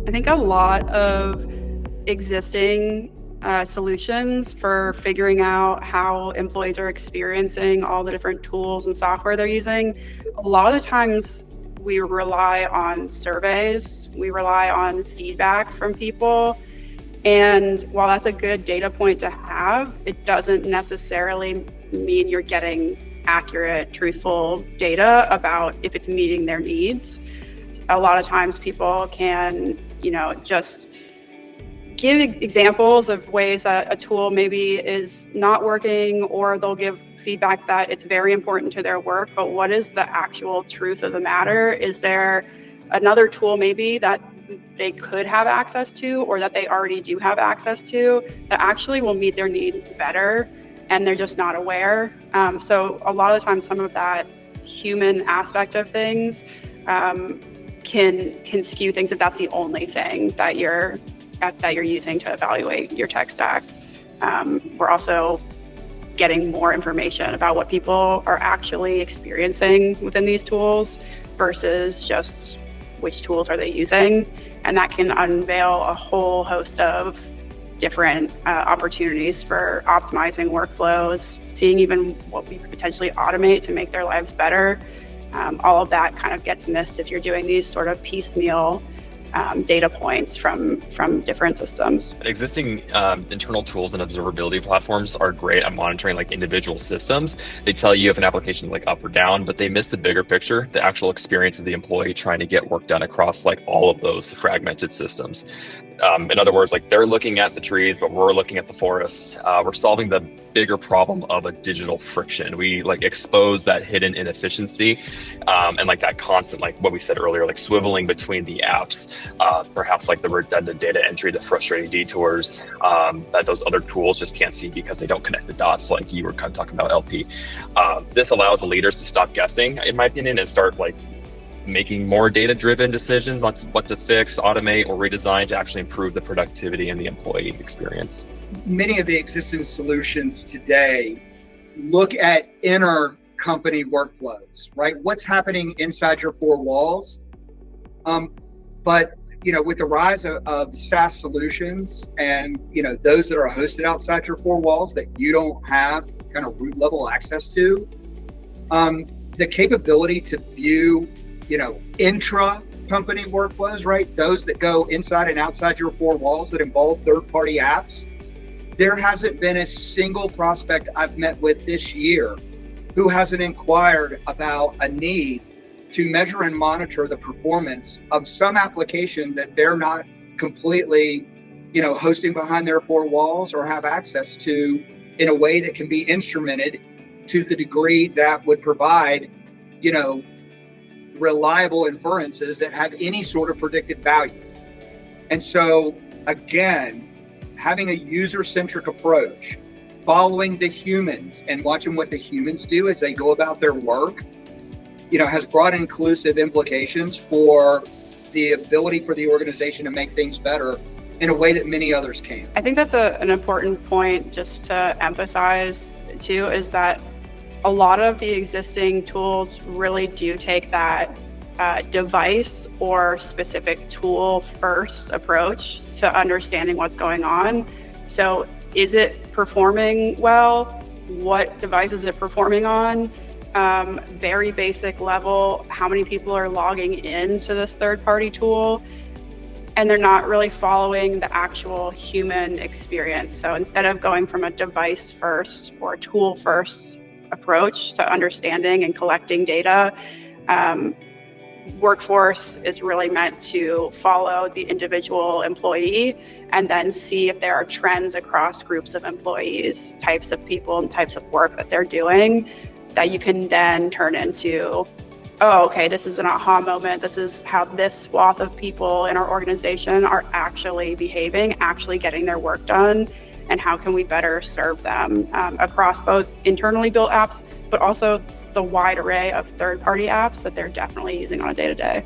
I think a lot of existing solutions for figuring out how employees are experiencing all the different tools and software they're using, a lot of the times we rely on surveys, we rely on feedback from people. And while that's a good data point to have, it doesn't necessarily mean you're getting accurate, truthful data about if it's meeting their needs. A lot of times people can, just give examples of ways that a tool maybe is not working, or they'll give feedback that it's very important to their work, but what is the actual truth of the matter? Is there another tool maybe that they could have access to, or that they already do have access to, that actually will meet their needs better, and they're just not aware? So a lot of the times, some of that human aspect of things can skew things if that's the only thing that you're using to evaluate your tech stack. We're also getting more information about what people are actually experiencing within these tools versus just which tools are they using. And that can unveil a whole host of different opportunities for optimizing workflows, seeing even what we could potentially automate to make their lives better. All of that kind of gets missed if you're doing these sort of piecemeal data points from different systems. Existing internal tools and observability platforms are great at monitoring like individual systems. They tell you if an application is like up or down, but they miss the bigger picture, the actual experience of the employee trying to get work done across like all of those fragmented systems. In other words, like they're looking at the trees, but we're looking at the forest. We're solving the bigger problem of a digital friction. We like expose that hidden inefficiency and like that constant, like what we said earlier, like swiveling between the apps, perhaps like the redundant data entry, the frustrating detours that those other tools just can't see because they don't connect the dots, like you were kind of talking about, LP. This allows the leaders to stop guessing, in my opinion, and start like making more data-driven decisions on what to fix, automate, or redesign to actually improve the productivity and the employee experience. Many of the existing solutions today look at inner company workflows, right? What's happening inside your four walls. But with the rise of SaaS solutions and those that are hosted outside your four walls that you don't have kind of root level access to, the capability to view intra-company workflows, right? Those that go inside and outside your four walls that involve third-party apps. There hasn't been a single prospect I've met with this year who hasn't inquired about a need to measure and monitor the performance of some application that they're not completely, hosting behind their four walls or have access to in a way that can be instrumented to the degree that would provide, reliable inferences that have any sort of predicted value. And so again, having a user-centric approach, following the humans and watching what the humans do as they go about their work, has broad inclusive implications for the ability for the organization to make things better in a way that many others can't. I think that's an important point just to emphasize too, is that a lot of the existing tools really do take that device or specific tool first approach to understanding what's going on. So is it performing well? What device is it performing on? Very basic level, how many people are logging into this third-party tool? And they're not really following the actual human experience. So instead of going from a device first or a tool first approach to understanding and collecting data, Workforce is really meant to follow the individual employee and then see if there are trends across groups of employees, types of people and types of work that they're doing, that you can then turn into, oh, okay, this is an aha moment. This is how this swath of people in our organization are actually behaving, actually getting their work done, and how can we better serve them across both internally built apps, but also the wide array of third-party apps that they're definitely using on a day-to-day.